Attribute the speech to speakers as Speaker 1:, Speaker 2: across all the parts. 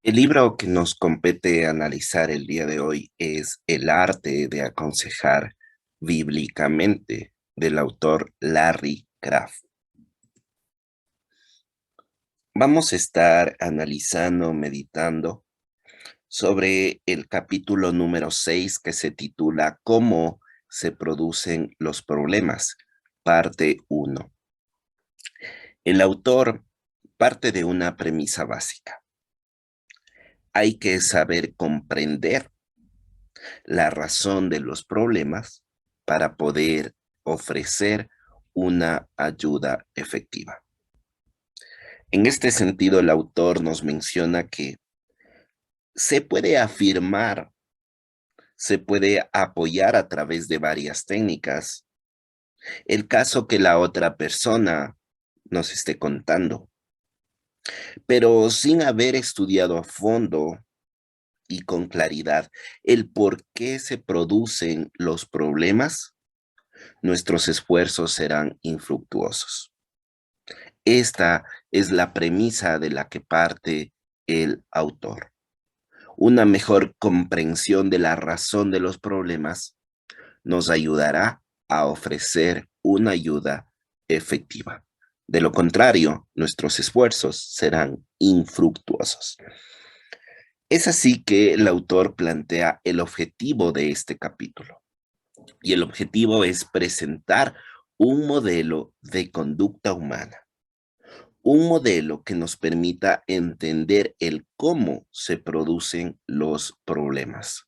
Speaker 1: El libro que nos compete analizar el día de hoy es El arte de aconsejar bíblicamente, del autor Larry Kraft. Vamos a estar analizando, meditando sobre el capítulo número 6 que se titula ¿Cómo se producen los problemas? Parte uno. El autor parte de una premisa básica. Hay que saber comprender la razón de los problemas para poder ofrecer una ayuda efectiva. En este sentido, el autor nos menciona que se puede afirmar, se puede apoyar a través de varias técnicas el caso que la otra persona nos esté contando, pero sin haber estudiado a fondo y con claridad el por qué se producen los problemas, nuestros esfuerzos serán infructuosos. Esta es la premisa de la que parte el autor. Una mejor comprensión de la razón de los problemas nos ayudará a ofrecer una ayuda efectiva. De lo contrario, nuestros esfuerzos serán infructuosos. Es así que el autor plantea el objetivo de este capítulo. Y el objetivo es presentar un modelo de conducta humana, un modelo que nos permita entender el cómo se producen los problemas.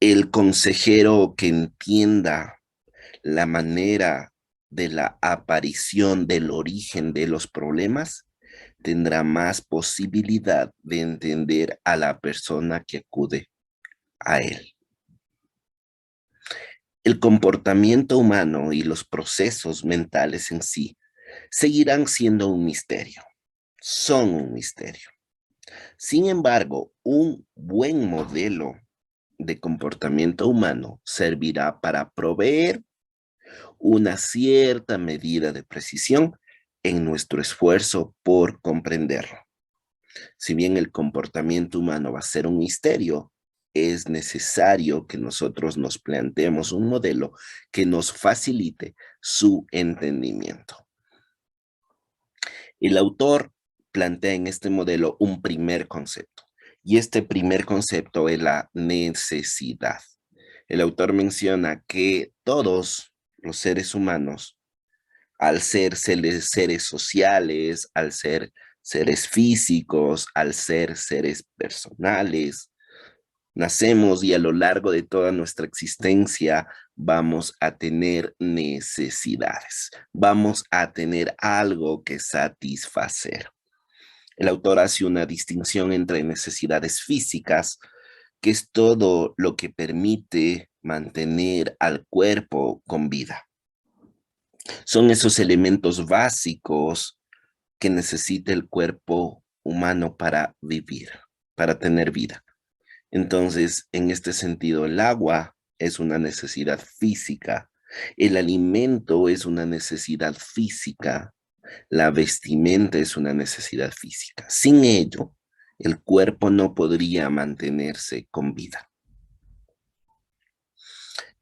Speaker 1: El consejero que entienda la manera de la aparición del origen de los problemas tendrá más posibilidad de entender a la persona que acude a él. El comportamiento humano y los procesos mentales en sí seguirán siendo un misterio, son un misterio. Sin embargo, un buen modelo de comportamiento humano servirá para proveer una cierta medida de precisión en nuestro esfuerzo por comprenderlo. Si bien el comportamiento humano va a ser un misterio, es necesario que nosotros nos planteemos un modelo que nos facilite su entendimiento. El autor plantea en este modelo un primer concepto, y este primer concepto es la necesidad. El autor menciona que todos los seres humanos, al ser seres sociales, al ser seres físicos, al ser seres personales, nacemos y a lo largo de toda nuestra existencia vamos a tener necesidades, vamos a tener algo que satisfacer. El autor hace una distinción entre necesidades físicas, que es todo lo que permite mantener al cuerpo con vida. Son esos elementos básicos que necesita el cuerpo humano para vivir, para tener vida. Entonces, en este sentido, el agua es una necesidad física, el alimento es una necesidad física, la vestimenta es una necesidad física. Sin ello, el cuerpo no podría mantenerse con vida.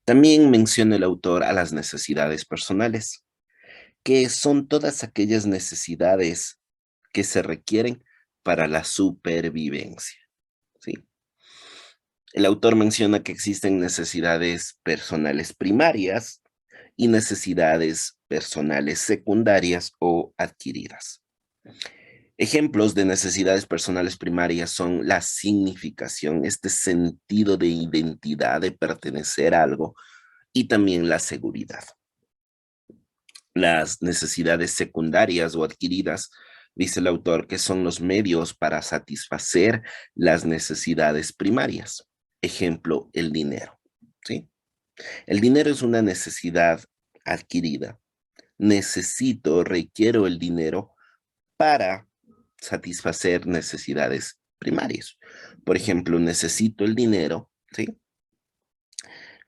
Speaker 1: También menciona el autor a las necesidades personales, que son todas aquellas necesidades que se requieren para la supervivencia, ¿sí? El autor menciona que existen necesidades personales primarias y necesidades personales secundarias o adquiridas. Ejemplos de necesidades personales primarias son la significación, este sentido de identidad, de pertenecer a algo, y también la seguridad. Las necesidades secundarias o adquiridas, dice el autor, que son los medios para satisfacer las necesidades primarias. Ejemplo, el dinero, ¿sí? El dinero es una necesidad adquirida. Necesito, requiero el dinero para satisfacer necesidades primarias. Por ejemplo, necesito el dinero, ¿sí?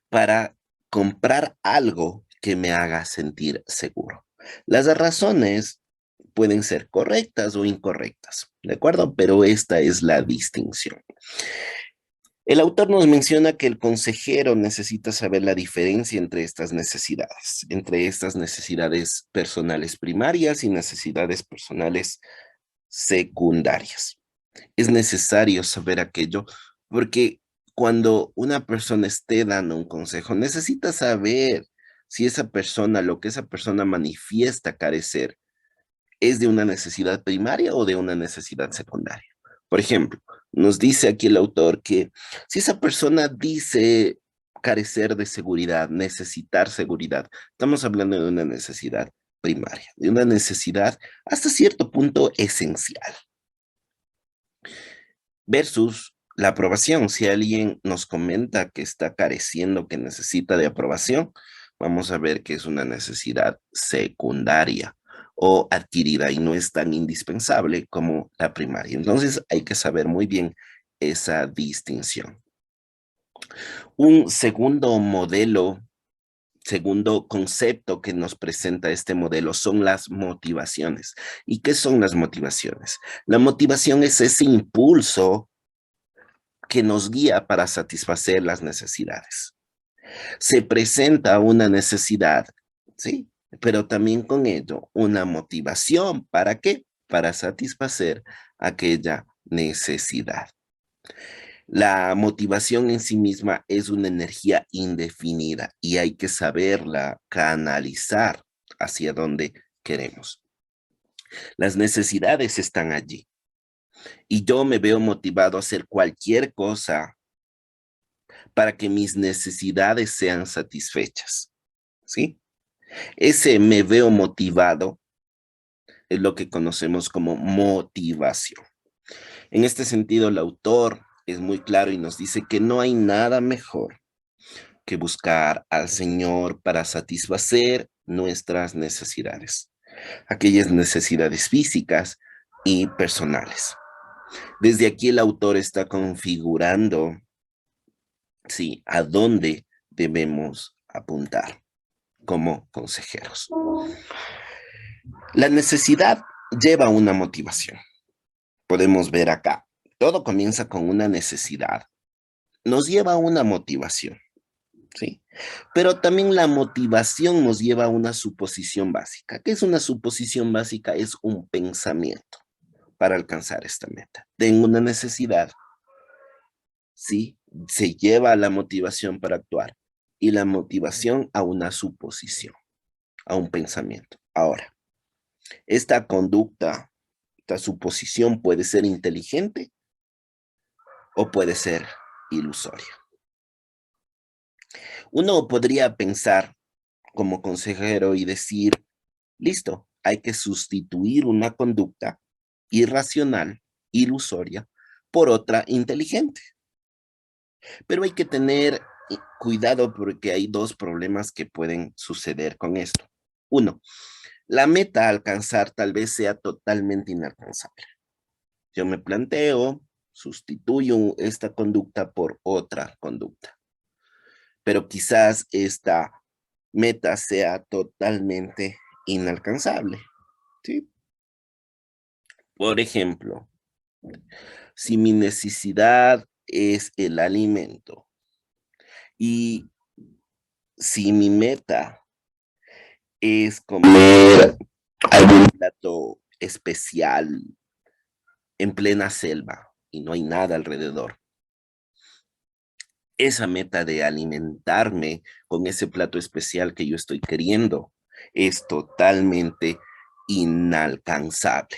Speaker 1: Para comprar algo que me haga sentir seguro. Las razones pueden ser correctas o incorrectas, ¿de acuerdo? Pero esta es la distinción. El autor nos menciona que el consejero necesita saber la diferencia entre estas necesidades personales primarias y necesidades personales secundarias. Es necesario saber aquello porque cuando una persona esté dando un consejo, necesita saber si esa persona, lo que esa persona manifiesta carecer, es de una necesidad primaria o de una necesidad secundaria. Por ejemplo, nos dice aquí el autor que si esa persona dice carecer de seguridad, necesitar seguridad, estamos hablando de una necesidad primaria, de una necesidad hasta cierto punto esencial. Versus la aprobación. Si alguien nos comenta que está careciendo, que necesita de aprobación, vamos a ver que es una necesidad secundaria o adquirida y no es tan indispensable como la primaria. Entonces hay que saber muy bien esa distinción. Un segundo modelo, segundo concepto que nos presenta este modelo son las motivaciones. ¿Y qué son las motivaciones? La motivación es ese impulso que nos guía para satisfacer las necesidades. Se presenta una necesidad, ¿sí? Pero también con ello una motivación. ¿Para qué? Para satisfacer aquella necesidad. La motivación en sí misma es una energía indefinida y hay que saberla canalizar hacia donde queremos. Las necesidades están allí y yo me veo motivado a hacer cualquier cosa para que mis necesidades sean satisfechas, ¿sí? Ese me veo motivado es lo que conocemos como motivación. En este sentido, el autor es muy claro y nos dice que no hay nada mejor que buscar al Señor para satisfacer nuestras necesidades, aquellas necesidades físicas y personales. Desde aquí el autor está configurando, sí, a dónde debemos apuntar como consejeros. La necesidad lleva a una motivación. Podemos ver acá, todo comienza con una necesidad. Nos lleva a una motivación, ¿sí? Pero también la motivación nos lleva a una suposición básica. ¿Qué es una suposición básica? Es un pensamiento para alcanzar esta meta. Tengo una necesidad, ¿sí? Se lleva a la motivación para actuar y la motivación a una suposición, a un pensamiento. Ahora, esta conducta, esta suposición puede ser inteligente o puede ser ilusoria. Uno podría pensar como consejero y decir, listo, hay que sustituir una conducta irracional, ilusoria, por otra inteligente. Pero hay que tener cuidado porque hay dos problemas que pueden suceder con esto. Uno, la meta a alcanzar tal vez sea totalmente inalcanzable. Yo me planteo, sustituyo esta conducta por otra conducta, pero quizás esta meta sea totalmente inalcanzable, ¿sí? Por ejemplo, si mi necesidad es el alimento y si mi meta es comer algún plato especial en plena selva y no hay nada alrededor, esa meta de alimentarme con ese plato especial que yo estoy queriendo es totalmente inalcanzable,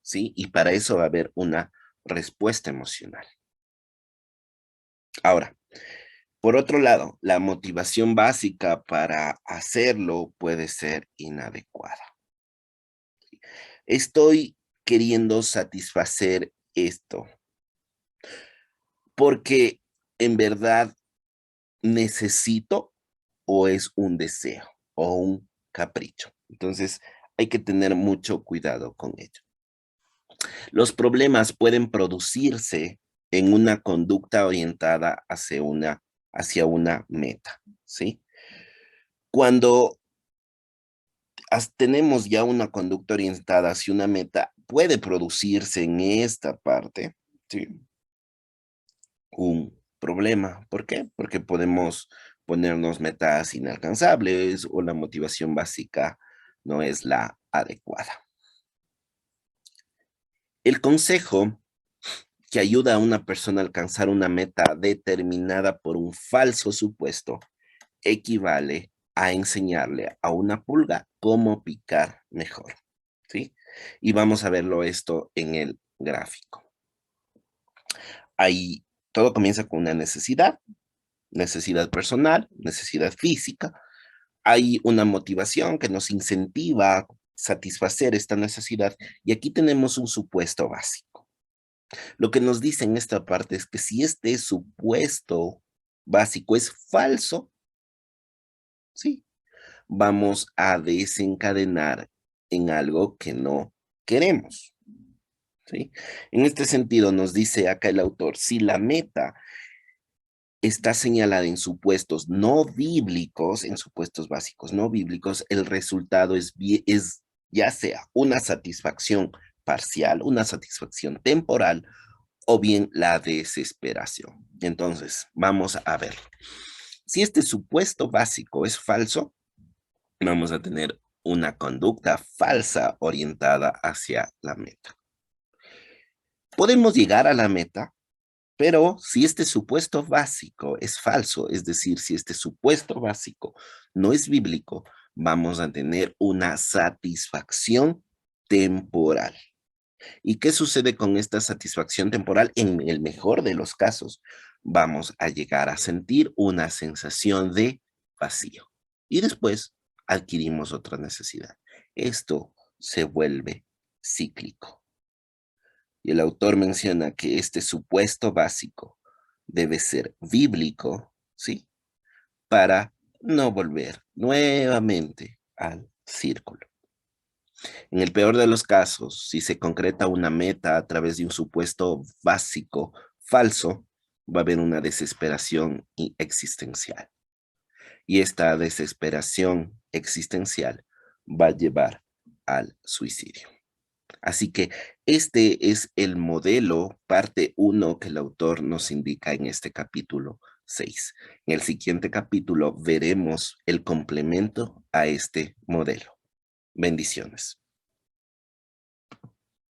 Speaker 1: ¿sí? Y para eso va a haber una respuesta emocional. Ahora, por otro lado, la motivación básica para hacerlo puede ser inadecuada. Estoy queriendo satisfacer esto porque en verdad necesito o es un deseo o un capricho. Entonces, hay que tener mucho cuidado con ello. Los problemas pueden producirse en una conducta orientada hacia una meta, ¿sí? Cuando tenemos ya una conducta orientada hacia una meta, puede producirse en esta parte, ¿sí? Un problema. ¿Por qué? Porque podemos ponernos metas inalcanzables o la motivación básica no es la adecuada. El consejo que ayuda a una persona a alcanzar una meta determinada por un falso supuesto equivale a enseñarle a una pulga cómo picar mejor, ¿sí? Y vamos a verlo esto en el gráfico. Ahí todo comienza con una necesidad personal, necesidad física. Hay una motivación que nos incentiva a satisfacer esta necesidad y aquí tenemos un supuesto básico. Lo que nos dice en esta parte es que si este supuesto básico es falso, sí, vamos a desencadenar en algo que no queremos, ¿sí? En este sentido, nos dice acá el autor, si la meta está señalada en supuestos no bíblicos, en supuestos básicos no bíblicos, el resultado es ya sea una satisfacción parcial, una satisfacción temporal o bien la desesperación. Entonces, vamos a ver. Si este supuesto básico es falso, vamos a tener una conducta falsa orientada hacia la meta. Podemos llegar a la meta, pero si este supuesto básico es falso, es decir, si este supuesto básico no es bíblico, vamos a tener una satisfacción temporal. ¿Y qué sucede con esta satisfacción temporal? En el mejor de los casos, vamos a llegar a sentir una sensación de vacío. Y después adquirimos otra necesidad. Esto se vuelve cíclico. Y el autor menciona que este supuesto básico debe ser bíblico, ¿sí? Para no volver nuevamente al círculo. En el peor de los casos, si se concreta una meta a través de un supuesto básico falso, va a haber una desesperación existencial. Y esta desesperación existencial va a llevar al suicidio. Así que este es el modelo, parte uno que el autor nos indica en este capítulo 6. En el siguiente capítulo veremos el complemento a este modelo. Bendiciones.